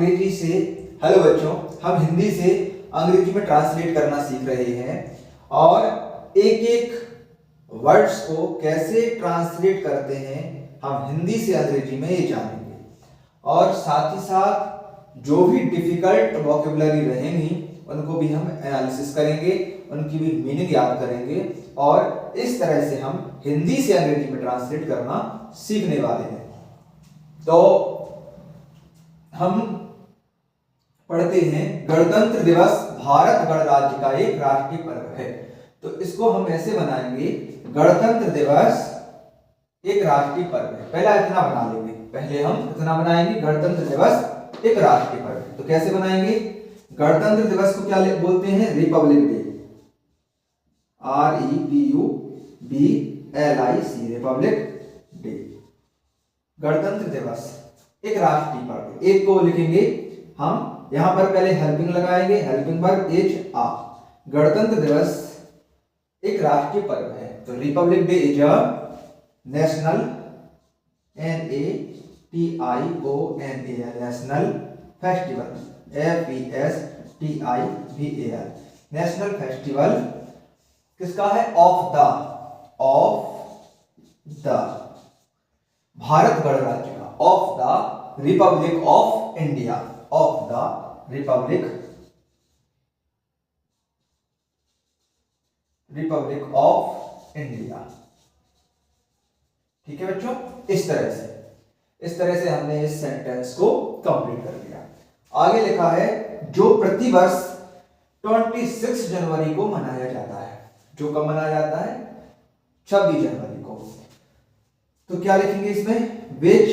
अंग्रेजी से हेलो बच्चों, हम हिंदी से अंग्रेजी में ट्रांसलेट करना सीख रहे हैं और एक एक वर्ड्स को कैसे ट्रांसलेट करते हैं हम हिंदी से अंग्रेजी में ये जानेंगे। और साथ ही साथ जो भी डिफिकल्ट वोकैबुलरी रहेंगी उनको भी हम एनालिसिस करेंगे, उनकी भी मीनिंग याद करेंगे और इस तरह से हम हिंदी से अंग्रेजी में ट्रांसलेट करना सीखने वाले हैं। तो हम पढ़ते हैं गणतंत्र दिवस भारत गणराज्य का एक राष्ट्रीय पर्व है। तो इसको हम ऐसे बनाएंगे, गणतंत्र दिवस एक राष्ट्रीय पर्व है। पहला इतना बना लेंगे, पहले हम इतना बनाएंगे गणतंत्र दिवस एक राष्ट्रीय पर्व है। तो कैसे बनाएंगे? गणतंत्र दिवस को क्या बोलते हैं? Republic day, REPUBLIC, Republic day. गणतंत्र दिवस एक राष्ट्रीय पर्व, एक को लिखेंगे हम यहां पर, पहले हेल्पिंग लगाएंगे, हेल्पिंग वर्ब इज आ। गणतंत्र दिवस एक राष्ट्रीय पर्व है। तो Republic day is a national, NATIONAL, national festival, FESTIVAL, national festival किसका है? ऑफ द भारत गणराज्य का, of the Republic of India, of the Republic of India. ठीक है बच्चों, इस तरह से हमने इस सेंटेंस को कंप्लीट कर लिया। आगे लिखा है जो प्रतिवर्ष 26 जनवरी को मनाया जाता है। जो कब मनाया जाता है? 26 जनवरी को। तो क्या लिखेंगे इसमें? विच,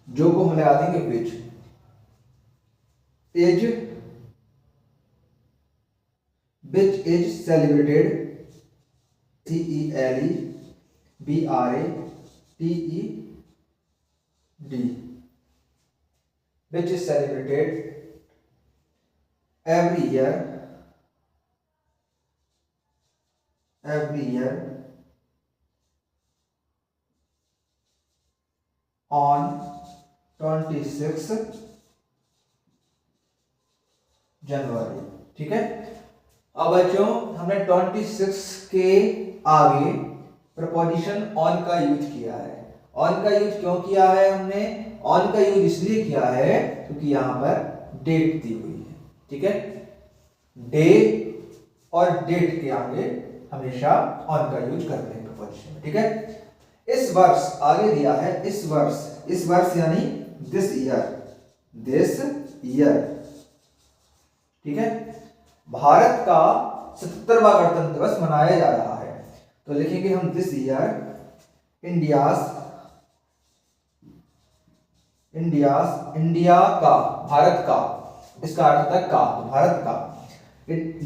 जो को हम लगा देंगे which, is celebrated, CELEBRATED, which is celebrated every year on 26 January. ठीक है, अब बच्चों हमने 26 के आगे प्रपोजिशन ऑन का यूज किया है। ऑन का यूज क्यों किया है हमने? ऑन का यूज इसलिए किया है क्योंकि यहां पर डेट दी हुई है। ठीक है, डे और डेट के आगे हमेशा ऑन का यूज करते हैं प्रपोजिशन में। ठीक है, इस वर्ष आगे दिया है, इस वर्ष यानी दिस ईयर। ठीक है, भारत का 77वां गणतंत्र दिवस मनाया जा रहा है। तो लिखेंगे हम दिस ईयर इंडिया का, भारत का, इसका अर्थ था का, तो भारत का।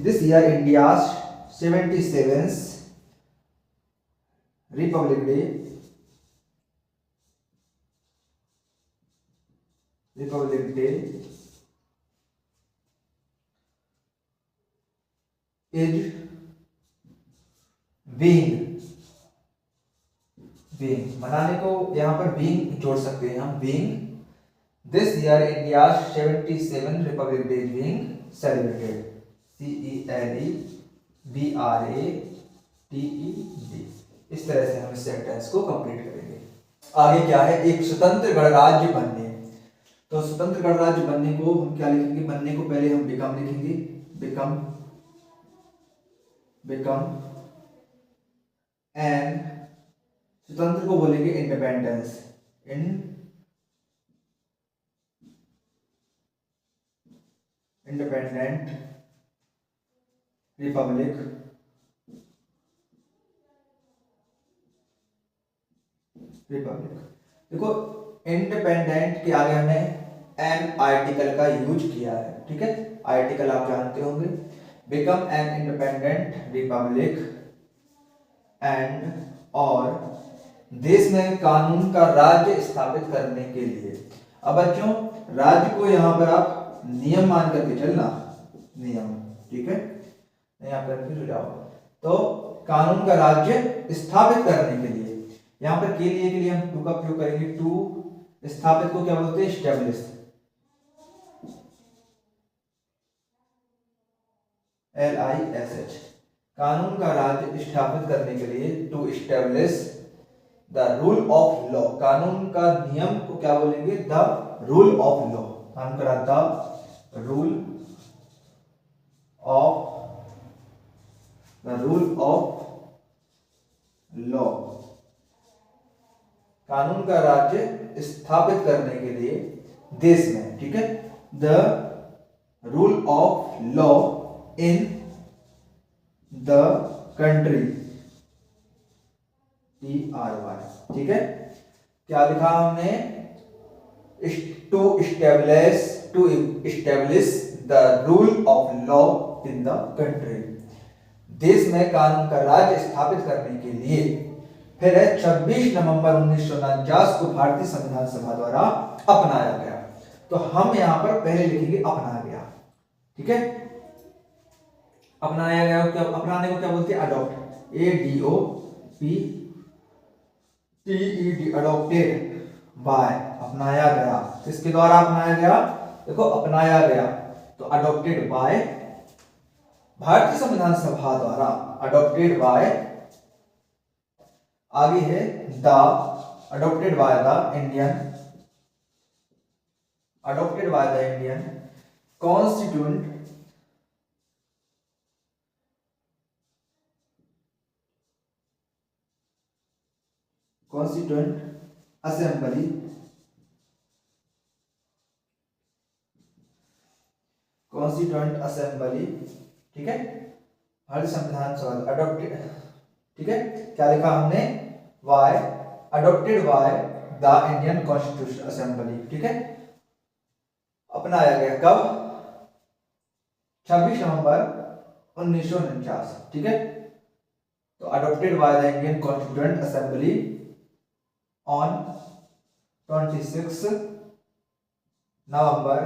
This year India's 77th Republic day is being, मनाने को यहां पर बीइंग जोड़ सकते हैं हम, being this year India 77 Republic day being celebrated, CELEBRATED। इस तरह से हम इस सेंटेंस को कंप्लीट करेंगे। आगे क्या है? एक स्वतंत्र गणराज्य बनने। तो स्वतंत्र गणराज्य बनने को हम क्या लिखेंगे? बनने को पहले हम बिकम लिखेंगे, बिकम एंड स्वतंत्र को बोलेंगे इंडिपेंडेंस, इंडिपेंडेंट रिपब्लिक देखो, इंडिपेंडेंट के आगे हमने एन आर्टिकल का यूज किया है। ठीक है, आर्टिकल आप जानते होंगे। Become an independent Republic and, और देश में कानून का राज्य स्थापित करने के लिए। अब बच्चों राज्य को यहां पर आप नियम मान करके चलना, नियम। ठीक है, यहां पर कंफ्यूज हो जाओ। तो कानून का राज्य स्थापित करने के लिए, यहां पर के लिए हम टू का प्रयोग करेंगे, टू स्थापित को क्या बोलते हैं? स्टेब्लिश। LISH, कानून का राज स्थापित करने के लिए, to establish the rule of law, कानून का नियम को क्या बोलेंगे? द रूल ऑफ लॉ, कानून का राज द रूल ऑफ लॉ, कानून का राज्य स्थापित करने के लिए देश में, ठीक है, the rule of law in the country, TRY, ठीक है। क्या लिखा हमने? To establish the rule of law in the country, देश में कानून का राज स्थापित करने के लिए। फिर है 26 नवंबर 1949 को भारतीय संविधान सभा द्वारा अपनाया गया। तो हम यहां पर पहले लिखेंगे अपनाया गया, ठीक है। अपनाया गया, क्या अपनाने को क्या बोलते हैं? अडॉप्ट, ADOPTED, अडॉप्टेड बाय, अपनाया गया। किसके द्वारा अपनाया गया? देखो, अपनाया गया, तो अडॉप्टेड बाय भारतीय संविधान सभा द्वारा, अडॉप्टेड बाय, आगे है the, adopted by the Indian constituent assembly, ठीक है, भारतीय संविधान सभा अडॉप्टेड, ठीक है। क्या लिखा हमने? Why, adopted by the Indian constitution assembly, ठीक है, अपनाया गया। कब? 26 नवंबर 1949, ठीक है। तो adopted by the Indian constituent assembly on 26 नवंबर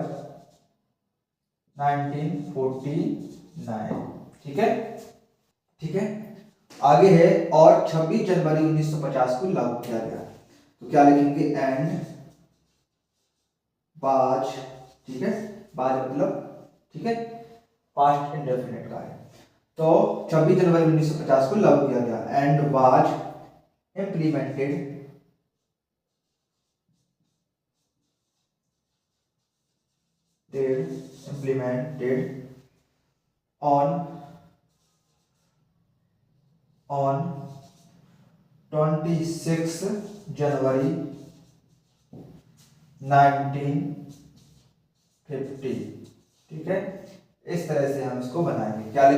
1949, ठीक है, ठीक है। आगे है, और 26 जनवरी 1950 को लागू किया गया। तो क्या लिखेंगे? एंड बाज, ठीक है, बाज मतलब, ठीक है, पास्ट इंडेफिनिट का है। तो 26 जनवरी 1950 को लागू किया गया। एंड बाज इम्प्लीमेंटेड on 26 जनवरी 1950, ठीक है। इस तरह से हम इसको बनाएंगे। क्या